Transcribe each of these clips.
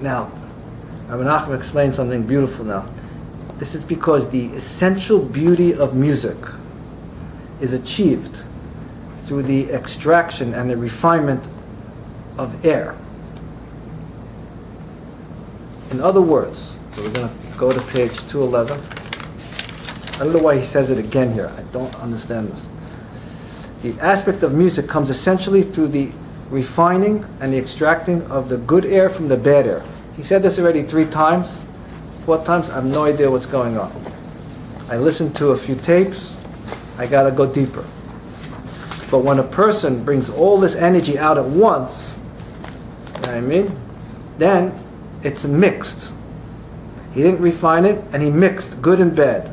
Now, Rabbi Nachman explains something beautiful now. This is because the essential beauty of music is achieved through the extraction and the refinement of air. In other words, so we're going to go to page 211. I don't know why he says it again here. I don't understand this. The aspect of music comes essentially through the refining and the extracting of the good air from the bad air. He said this already 3 times, 4 times. I have no idea what's going on. I listened to a few tapes. I got to go deeper. But when a person brings all this energy out at once, you know what I mean? Then it's mixed. He didn't refine it, and he mixed good and bad.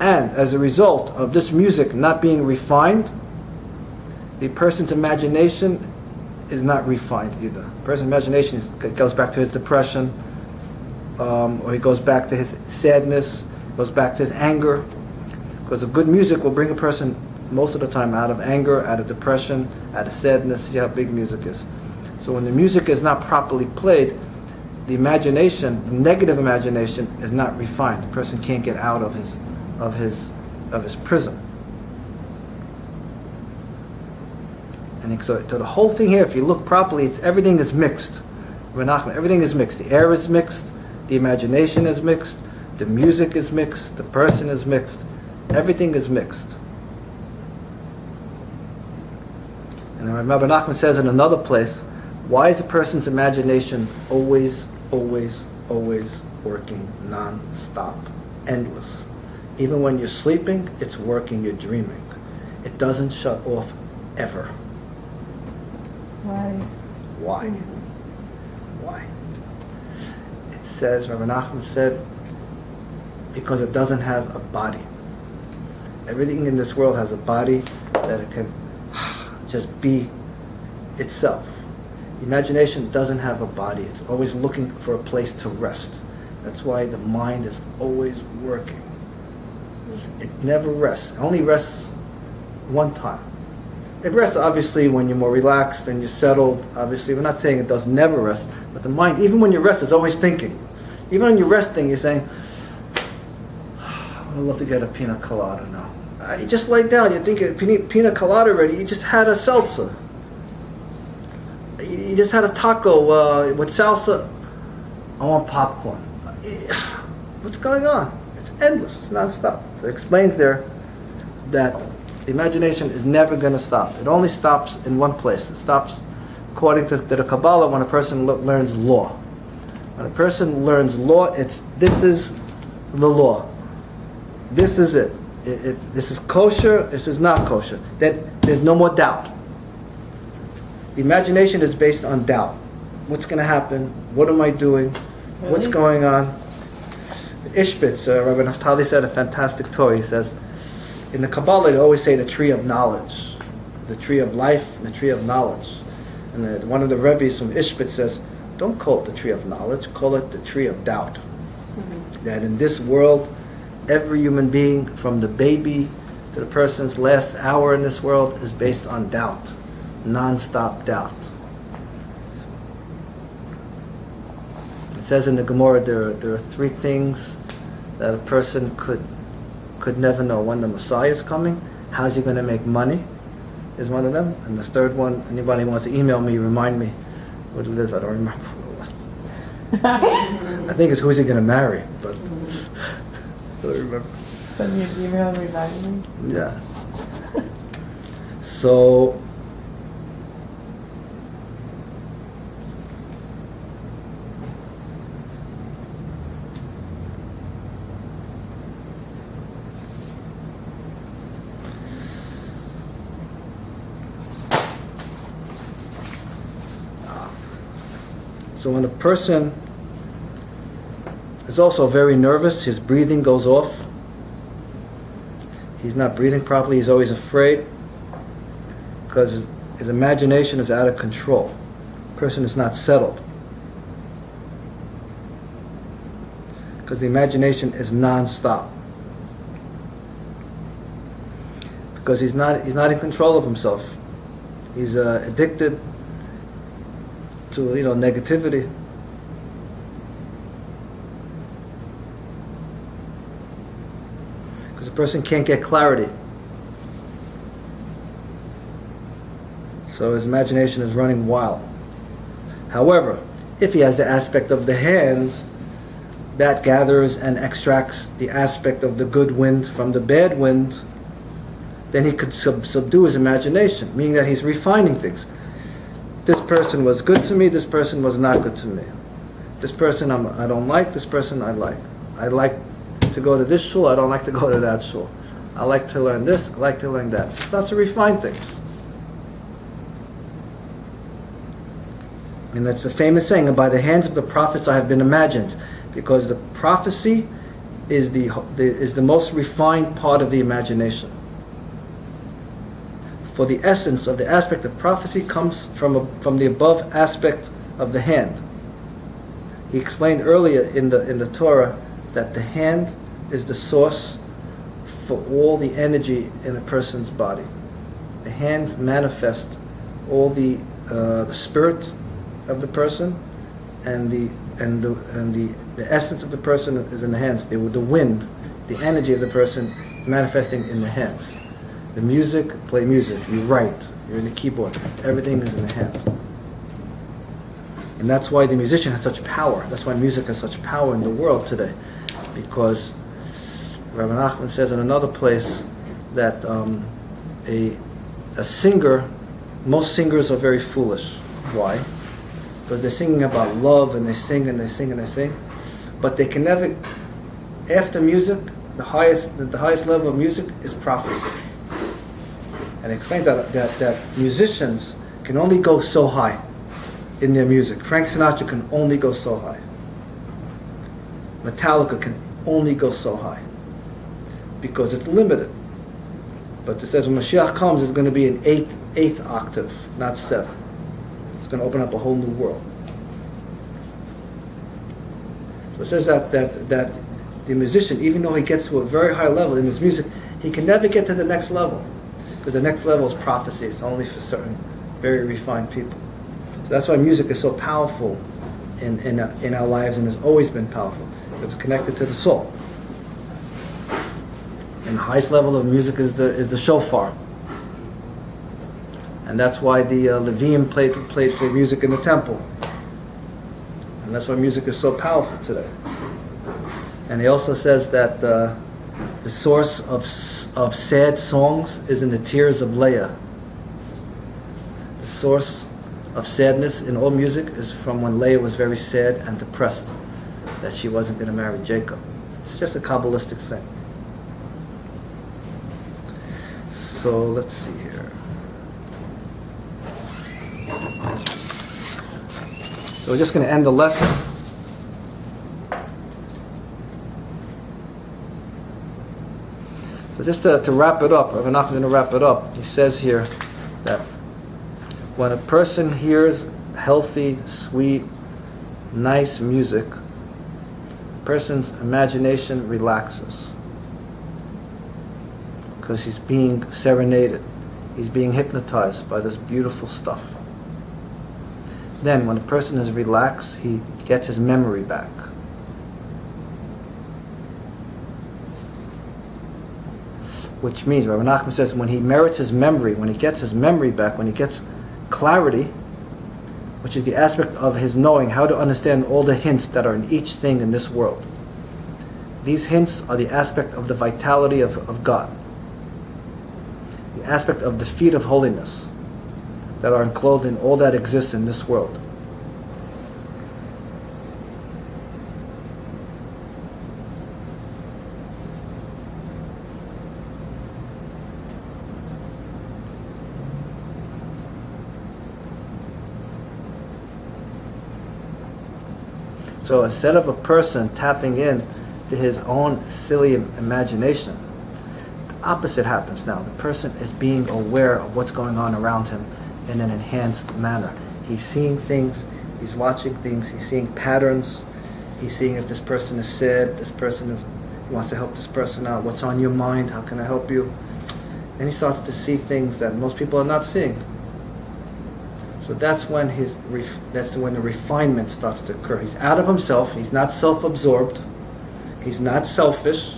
And as a result of this music not being refined, the person's imagination is not refined either. The person's imagination goes back to his depression, or he goes back to his sadness, goes back to his anger. Because the good music will bring a person most of the time out of anger, out of depression, out of sadness. See how big music is. So when the music is not properly played, the imagination, the negative imagination, is not refined. The person can't get out of his prison. And so the whole thing here, if you look properly, everything is mixed. Everything is mixed. The air is mixed. The imagination is mixed. The music is mixed. The person is mixed. Everything is mixed. And Rabbi Nachman says in another place, why is a person's imagination always working non-stop, endless? Even when you're sleeping, it's working, you're dreaming. It doesn't shut off ever. Why? It says, Rabbi Nachman said, because it doesn't have a body. Everything in this world has a body that it can just be itself. Imagination doesn't have a body. It's always looking for a place to rest. That's why the mind is always working. It never rests. It only rests one time. It rests obviously when you're more relaxed and you're settled. Obviously, we're not saying it does never rest, but the mind, even when you rest, is always thinking. Even when you're resting, you're saying, I'd love to get a pina colada now. You just lay down, you think pina colada already, you just had a salsa. You just had a taco with salsa. I want popcorn. What's going on? It's endless, it's non-stop. So it explains there that the imagination is never going to stop. It only stops in one place. It stops, according to the Kabbalah, when a person learns law. When a person learns law, this is the law. This is it. This is kosher, this is not kosher. Then there's no more doubt. The imagination is based on doubt. What's going to happen? What am I doing? Really? What's going on? Ishbitz, Rabbi Naftali said a fantastic Torah. He says, in the Kabbalah, they always say the tree of knowledge, the tree of life, and the tree of knowledge. And one of the Rebbes from Ishbitz says, don't call it the tree of knowledge, call it the tree of doubt. Mm-hmm. That in this world, every human being, from the baby to the person's last hour in this world, is based on doubt, non-stop doubt. It says in the Gemara there are 3 things that a person could never know. When the Messiah is coming, how's he going to make money, is one of them. And the third one, anybody wants to email me, remind me what it is, I don't remember what it was. I think it's who's he going to marry, but I don't remember. Send me an email and remind me? Yeah. So, when a person is also very nervous, his breathing goes off. He's not breathing properly, he's always afraid because his imagination is out of control. The person is not settled because the imagination is non-stop. Because he's not in control of himself. He's addicted negativity. Because a person can't get clarity. So his imagination is running wild. However, if he has the aspect of the hand, that gathers and extracts the aspect of the good wind from the bad wind, then he could subdue his imagination, meaning that he's refining things. This person was good to me, this person was not good to me. This person I don't like, this person I like. I like to go to this shul, I don't like to go to that shul. I like to learn this, I like to learn that. So he starts to refine things. And that's the famous saying, by the hands of the prophets I have been imagined, because the prophecy is the most refined part of the imagination. For the essence of the aspect of prophecy comes from the above aspect of the hand. He explained earlier in the Torah that the hand is the source for all the energy in a person's body. The hands manifest all the spirit of the person, and the essence of the person is in the hands. The wind, the energy of the person manifesting in the hands. The music, play music. You write. You're in the keyboard. Everything is in the hands. And that's why the musician has such power. That's why music has such power in the world today. Because Rabbi Nachman says in another place that a singer, most singers are very foolish. Why? Because they're singing about love, and they sing and they sing and they sing, but they can never. After music, the highest level of music is prophecy. And it explains that musicians can only go so high in their music. Frank Sinatra can only go so high. Metallica can only go so high because it's limited. But it says when Mashiach comes, it's going to be an eighth octave, not 7. It's going to open up a whole new world. So it says that the musician, even though he gets to a very high level in his music, he can never get to the next level, because the next level is prophecy. It's only for certain very refined people. So that's why music is so powerful in our lives, and has always been powerful. It's connected to the soul. And the highest level of music is the shofar. And that's why the Leviim played music in the temple. And that's why music is so powerful today. And he also says that the source of sad songs is in the tears of Leah. The source of sadness in all music is from when Leah was very sad and depressed that she wasn't going to marry Jacob. It's just a Kabbalistic thing. So let's see here. So we're just going to end the lesson. So just to wrap it up, we're not going to wrap it up. He says here that when a person hears healthy, sweet, nice music, a person's imagination relaxes. Because he's being serenaded. He's being hypnotized by this beautiful stuff. Then, when a person is relaxed, he gets his memory back. Which means, Rabbi Nachman says, when he merits his memory, when he gets his memory back, when he gets clarity, which is the aspect of his knowing how to understand all the hints that are in each thing in this world. These hints are the aspect of the vitality of God. The aspect of the feet of holiness that are enclosed in all that exists in this world. So instead of a person tapping in to his own silly imagination, the opposite happens now. The person is being aware of what's going on around him in an enhanced manner. He's seeing things, he's watching things, he's seeing patterns, he's seeing if this person is sad, he wants to help this person out, what's on your mind, how can I help you? And he starts to see things that most people are not seeing. So that's when that's when the refinement starts to occur. He's out of himself. He's not self-absorbed. He's not selfish.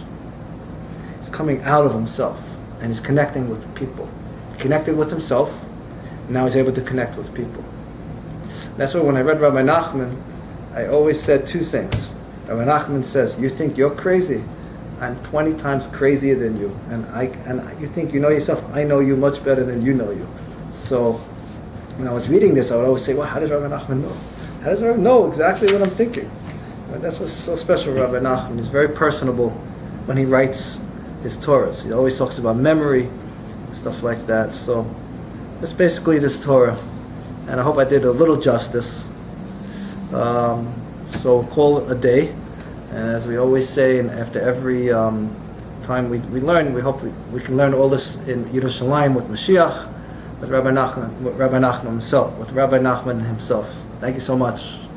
He's coming out of himself, and he's connecting with people. He connected with himself. And now he's able to connect with people. That's why when I read Rabbi Nachman, I always said two things. Rabbi Nachman says, "You think you're crazy? I'm 20 times crazier than you, and you think you know yourself. I know you much better than you know you." So when I was reading this, I would always say, "Well, how does Rabbi Nachman know? How does Rabbi know exactly what I'm thinking?" And that's what's so special with Rabbi Nachman. He's very personable when he writes his Torahs. He always talks about memory, stuff like that. So that's basically this Torah, and I hope I did a little justice. So we'll call it a day. And as we always say, and after every time we learn, we hope we can learn all this in Yerushalayim with Mashiach, with Rabbi Nachman himself, with Rabbi Nachman himself. Thank you so much.